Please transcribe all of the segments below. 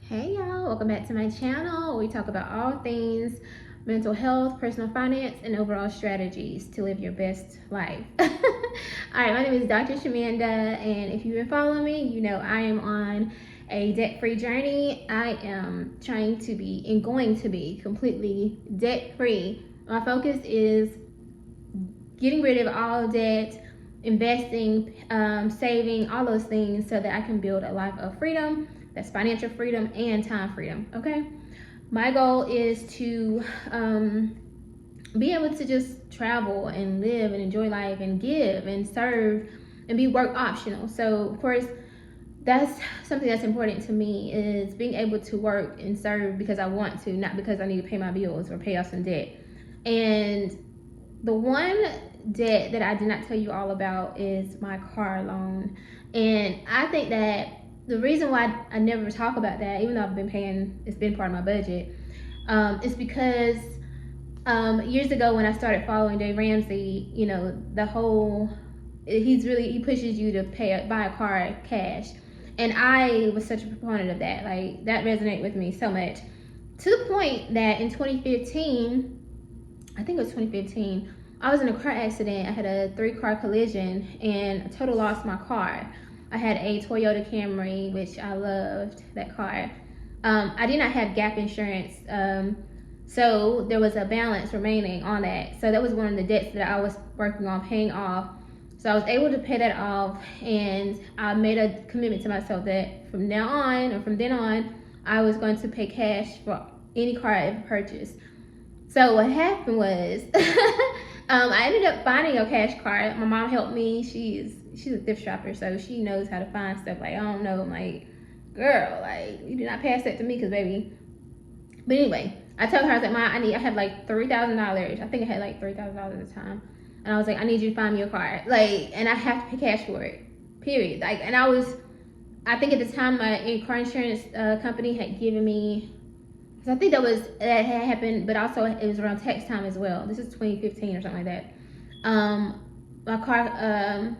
Hey y'all, welcome back to my channel where we talk about all things mental health, personal finance, and overall strategies to live your best life. Alright, my name is Dr. Shamanda, and if you've been following me, you know I am on a debt-free journey. I am trying to be and going to be completely debt-free. My focus is getting rid of all debt, investing, saving, all those things so that I can build a life of freedom. That's financial freedom and time freedom, okay? My goal is to be able to just travel and live and enjoy life and give and serve and be work optional. So, of course, that's something that's important to me, is being able to work and serve because I want to, not because I need to pay my bills or pay off some debt. And the one debt that I did not tell you all about is my car loan. And I think that the reason why I never talk about that, even though I've been paying, it's been part of my budget, is because years ago when I started following Dave Ramsey, you know, he pushes you to buy a car cash. And I was such a proponent of that. Like, that resonated with me so much. To the point that in 2015, I think it was 2015, I was in a car accident. I had a 3-car collision and I total lost my car. I had a Toyota Camry, which I loved that car. I did not have gap insurance, so there was a balance remaining on that. So that was one of the debts that I was working on paying off. So I was able to pay that off, and I made a commitment to myself that from then on, I was going to pay cash for any car I ever purchased. So what happened was, I ended up finding a cash car. My mom helped me. She's a thrift shopper, so she knows how to find stuff. Like, I don't know, I'm like, girl, like, you did not pass that to me, cause baby. But anyway, I told her, I was like, Mom, I had like $3,000. I think I had like $3,000 at the time, and I was like, I need you to find me a car, like, and I have to pay cash for it. Period. Like, and I think at the time my car insurance company had given me. I think that had happened, but also it was around tax time as well. This is 2015 or something like that. My car,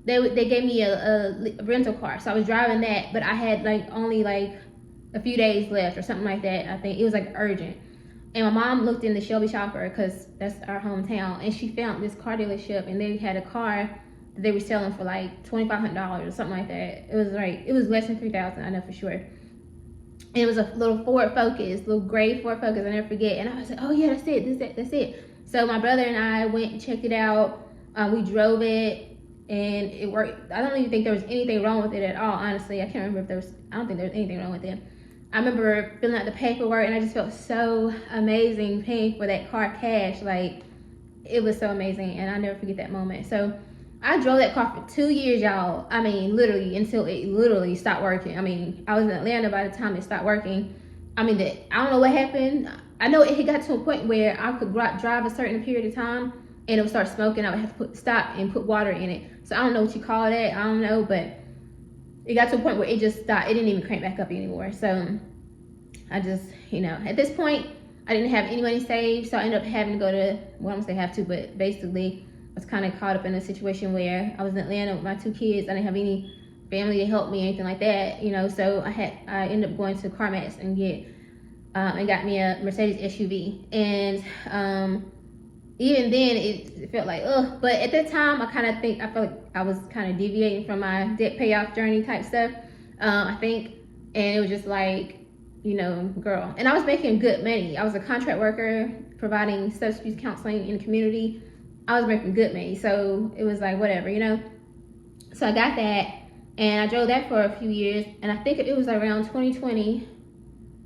they gave me a rental car, so I was driving that, but I had like only like a few days left or something like that. I think it was like urgent, and my mom looked in the Shelby Shopper, because that's our hometown, and she found this car dealership, and they had a car that they were selling for like $2,500 or something like that. It was less than $3,000, I know for sure. And it was a little Ford Focus, little gray Ford Focus, I never forget. And I was like, oh yeah, that's it. So my brother and I went and checked it out. We drove it, and it worked. I don't even think there was anything wrong with it at all, honestly. I can't remember I don't think there was anything wrong with it. I remember filling out the paperwork, and I just felt so amazing paying for that car cash. Like, it was so amazing, and I'll never forget that moment. So I drove that car for 2 years, y'all. I mean, literally, until it literally stopped working. I mean, I was in Atlanta by the time it stopped working. I mean, I don't know what happened. I know it got to a point where I could drive a certain period of time, and it would start smoking. I would have to stop and put water in it. So I don't know what you call that. I don't know, but it got to a point where it just stopped. It didn't even crank back up anymore. So I just, at this point, I didn't have any money saved. So I ended up having to go to, well, I'm gonna say have to, but basically, I was kind of caught up in a situation where I was in Atlanta with my 2 kids. I didn't have any family to help me or anything like that, so I ended up going to CarMax and got me a Mercedes SUV. And even then it felt like, ugh. But at that time, I felt like I was kind of deviating from my debt payoff journey type stuff, I think. And it was just like, girl. And I was making good money. I was a contract worker providing substance abuse counseling in the community. I was making good money, so it was like whatever, So I got that, and I drove that for a few years, and I think it was around 2020.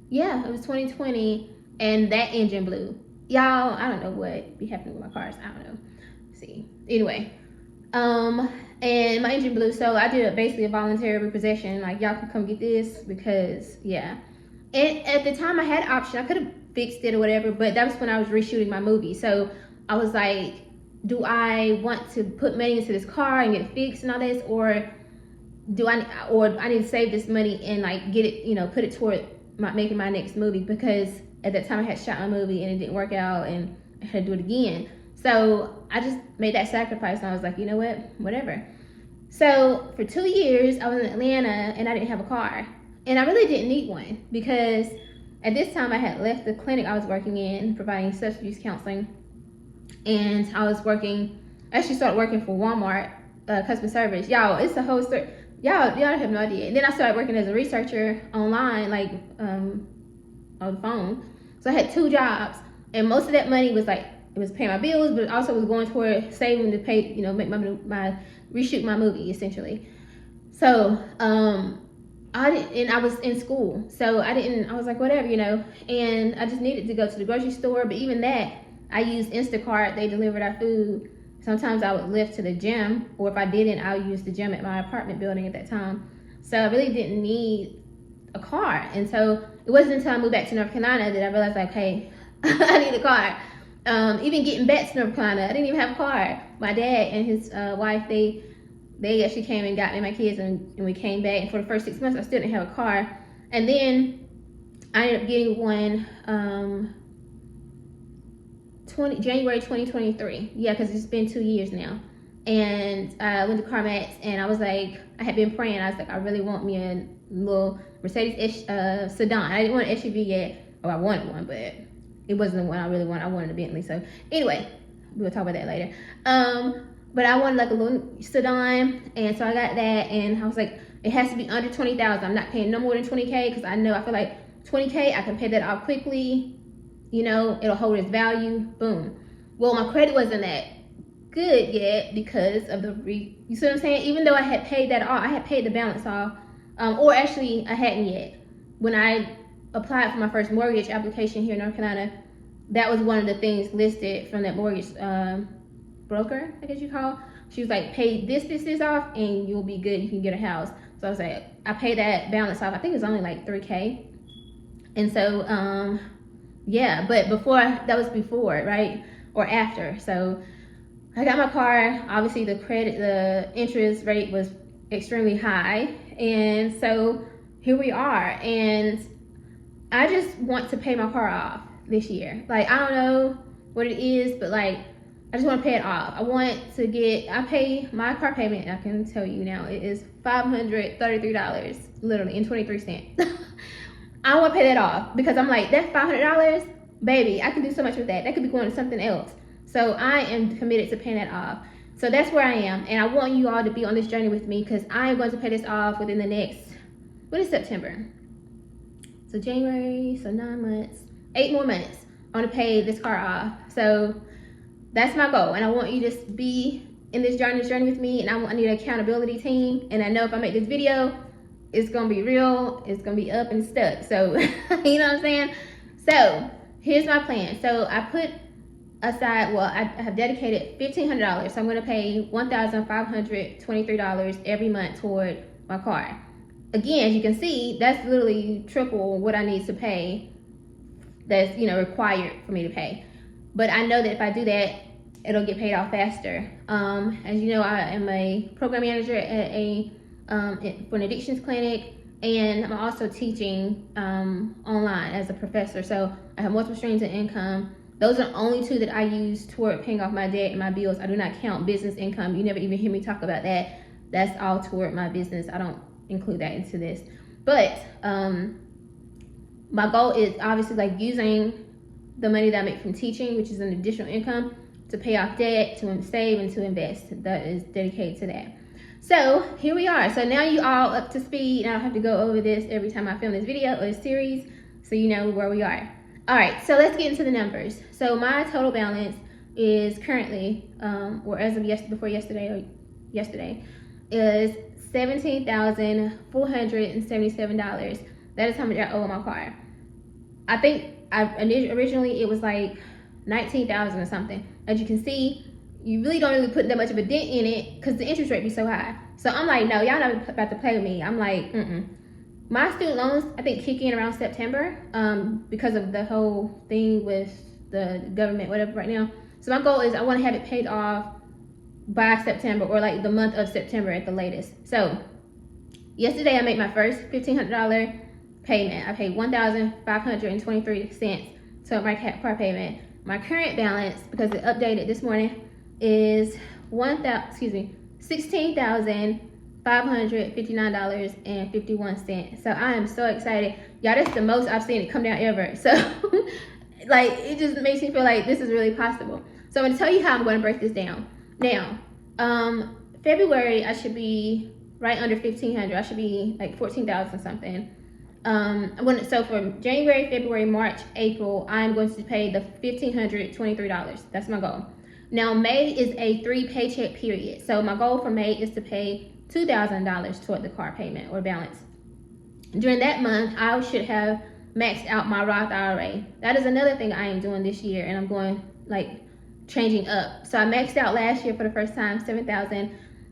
Yeah, it was 2020, and that engine blew. Y'all, I don't know what be happening with my cars. I don't know. Let's see. Anyway, and my engine blew, so I did basically a voluntary repossession. Like, y'all can come get this, because yeah. And at the time, I had an option. I could have fixed it or whatever, but that was when I was reshooting my movie. So I was like, do I want to put money into this car and get it fixed and all this, or I need to save this money and like get it, put it toward making my next movie, because at that time I had shot my movie and it didn't work out and I had to do it again. So I just made that sacrifice, and I was like, you know what, whatever. So for 2 years I was in Atlanta and I didn't have a car, And I really didn't need one because at this time I had left the clinic I was working in providing substance abuse counseling, and I was working, actually started working for Walmart customer service. Y'all, it's a whole story. Y'all have no idea. And then I started working as a researcher online, like on the phone. So I had 2 jobs, and most of that money was like, it was paying my bills, but it also was going toward saving to pay, you know, make my reshoot my movie essentially. So I was in school, so I was like, whatever, you know, and I just needed to go to the grocery store. But even that, I used Instacart. They delivered our food. Sometimes I would lift to the gym, or if I didn't, I would use the gym at my apartment building at that time. So I really didn't need a car. And so it wasn't until I moved back to North Carolina that I realized, like, hey, I need a car. Even getting back to North Carolina, I didn't even have a car. My dad and his wife, they actually came and got me and my kids, and we came back. And for the first 6 months, I still didn't have a car. And then I ended up getting one January 2023. Yeah, because it's been 2 years now. And I went to CarMax, and I was like, I had been praying. I was like, I really want me a little Mercedes sedan. I didn't want an SUV yet. Oh, I wanted one, but it wasn't the one I really wanted. I wanted a Bentley. So anyway, we'll talk about that later. But I wanted like a little sedan, and so I got that, and I was like, it has to be under 20,000. I'm not paying no more than 20K, because I feel like 20K, I can pay that off quickly. You know, it'll hold its value. Boom. Well, my credit wasn't that good yet because of you see what I'm saying? Even though I had paid that off, I had paid the balance off, or actually I hadn't yet. When I applied for my first mortgage application here in North Carolina, that was one of the things listed from that mortgage broker, I guess you call. She was like, pay this off and you'll be good, you can get a house. So I was like, I paid that balance off. I think it was only like 3K. And so yeah, but that was before, right? Or after. So I got my car. Obviously the interest rate was extremely high, and so here we are. And I just want to pay my car off this year. Like, I don't know what it is, but like, I just want to pay it off. I pay my car payment, I can tell you now, it is $533, literally, and 23 cents. I want to pay that off, because I'm like, that $500, baby, I can do so much with that. That could be going to something else. So I am committed to paying that off. So that's where I am, and I want you all to be on this journey with me, because I am going to pay this off within the next, what is September? So January, so 9 months, 8 more months. I want to pay this car off. So that's my goal, and I want you to just be in this journey with me, and I need an accountability team. And I know if I make this video, it's gonna be real, it's gonna be up and stuck. So you know what I'm saying? So here's my plan. So I put aside, well, I have dedicated $1,500. So I'm gonna pay $1,523 every month toward my car. Again, as you can see, that's literally triple what I need to pay, that's, you know, required for me to pay. But I know that if I do that, it'll get paid off faster. As you know, I am a program manager at for an addictions clinic, and I'm also teaching online as a professor. So I have multiple streams of income. Those are the only 2 that I use toward paying off my debt and my bills. I do not count business income. You never even hear me talk about that. That's all toward my business. I don't include that into this. But my goal is obviously like using the money that I make from teaching, which is an additional income, to pay off debt, to save, and to invest. That is dedicated to that. So here we are. So now you all up to speed, and I don't have to go over this every time I film this video or this series, so you know where we are. All right, so let's get into the numbers. So my total balance is currently, or as of yesterday, is $17,477. That is how much I owe on my car. I think originally it was like 19,000 or something. As you can see, you really don't really put that much of a dent in it because the interest rate be so high. So I'm like, no, y'all not about to play with me. I'm like, My student loans, I think, kick in around September because of the whole thing with the government, whatever, right now. So my goal is I want to have it paid off by September, or like the month of September at the latest. So yesterday I made my first $1,500 payment. I paid $1,523 to my car payment. My current balance, because it updated this morning, is $16,478. $559.51. So I am so excited. Y'all, that's the most I've seen it come down ever. So like, it just makes me feel like this is really possible. So I'm gonna tell you how I'm gonna break this down. Now, February, I should be right under 1,500. I should be like 14,000 something. So for January, February, March, April, I'm going to pay the $1,523. That's my goal. Now, May is a 3 paycheck period. So my goal for May is to pay $2,000 toward the car payment or balance. During that month, I should have maxed out my Roth IRA. That is another thing I am doing this year, and I'm going like changing up. So I maxed out last year for the first time, $7,000.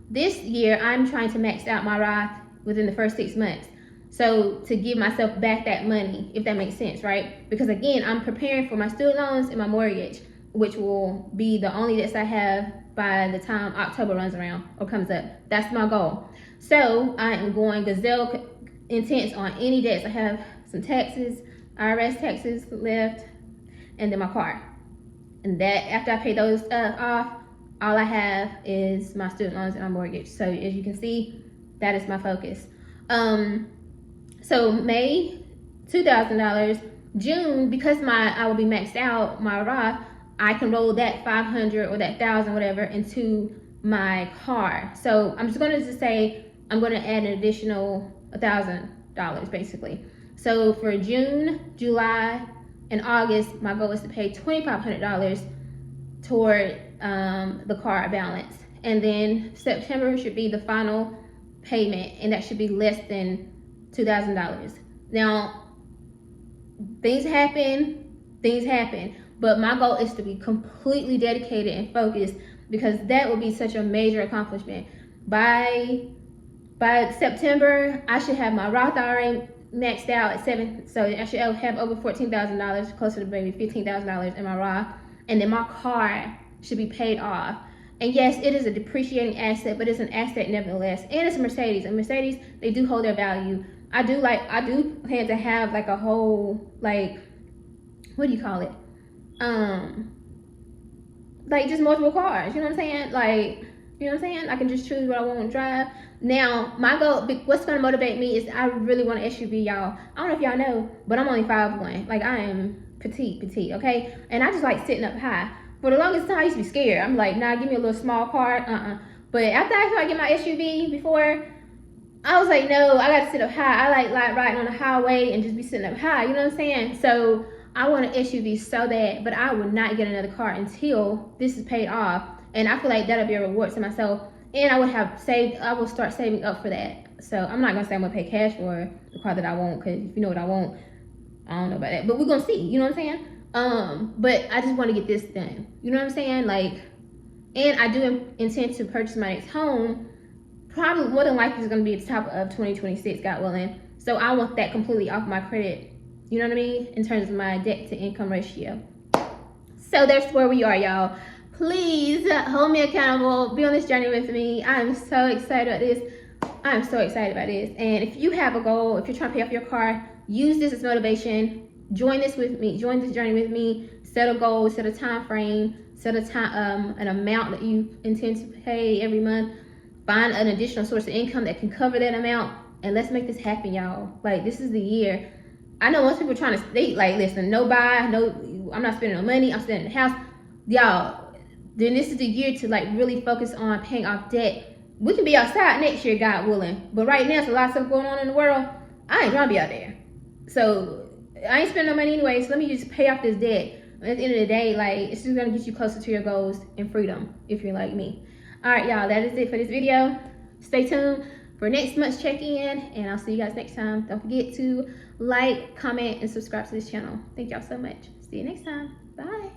This year, I'm trying to max out my Roth within the first 6 months. So to give myself back that money, if that makes sense, right? Because again, I'm preparing for my student loans and my mortgage, which will be the only debts I have by the time October runs around or comes up. That's my goal. So I am going gazelle intense on any debts. I have some taxes, IRS taxes left, and then my car. And that after I pay those off, all I have is my student loans and my mortgage. So as you can see, that is my focus. So May, $2,000. June, because I will be maxed out my Roth, I can roll that 500 or that 1,000, whatever, into my car. So I'm just gonna say I'm gonna add an additional $1,000 basically. So for June, July, and August, my goal is to pay $2,500 toward the car balance. And then September should be the final payment, and that should be less than $2,000. Now, things happen, but my goal is to be completely dedicated and focused, because that will be such a major accomplishment. By September, I should have my Roth IRA maxed out at so I should have over $14,000, closer to maybe $15,000 in my Roth, and then my car should be paid off. And yes, it is a depreciating asset, but it's an asset nevertheless. And it's a Mercedes, and Mercedes, they do hold their value. I do plan to have like a whole, like, what do you call it? Like just multiple cars, you know what I'm saying? Like, you know what I'm saying? I can just choose what I want to drive. Now, my goal, what's going to motivate me is I really want an SUV, y'all. I don't know if y'all know, but I'm only 5'1". Like, I am petite, okay? And I just like sitting up high. For the longest time, I used to be scared. I'm like, nah, give me a little small car, But after I started getting my SUV before, I was like, no, I got to sit up high. I like riding on the highway and just be sitting up high, you know what I'm saying? So I want an SUV so bad, but I would not get another car until this is paid off. And I feel like that'll be a reward to myself. And I will start saving up for that. So I'm not gonna say I'm gonna pay cash for the car that I want, because if you know what I want, I don't know about that. But we're gonna see, you know what I'm saying? But I just want to get this done. You know what I'm saying? Like, and I do intend to purchase my next home. Probably more than likely is gonna be at the top of 2026, God willing. So I want that completely off my credit. You know what I mean? In terms of my debt to income ratio. So that's where we are, y'all. Please hold me accountable. Be on this journey with me. I'm so excited about this. And if you have a goal, if you're trying to pay off your car, use this as motivation. Join this journey with me. Set a goal, set a time frame, set a time, an amount that you intend to pay every month. Find an additional source of income that can cover that amount, and let's make this happen, y'all. Like, this is the year. I know most people are trying to stay like, listen, I'm not spending no money, I'm staying in the house. Y'all, then this is the year to like really focus on paying off debt. We can be outside next year, God willing. But right now, there's a lot of stuff going on in the world. I ain't trying to be out there. So I ain't spending no money anyway, so let me just pay off this debt. At the end of the day, like, it's just gonna get you closer to your goals and freedom, if you're like me. All right, y'all, that is it for this video. Stay tuned for next month's check-in, and I'll see you guys next time. Don't forget to like, comment, and subscribe to this channel. Thank y'all so much. See you next time. Bye.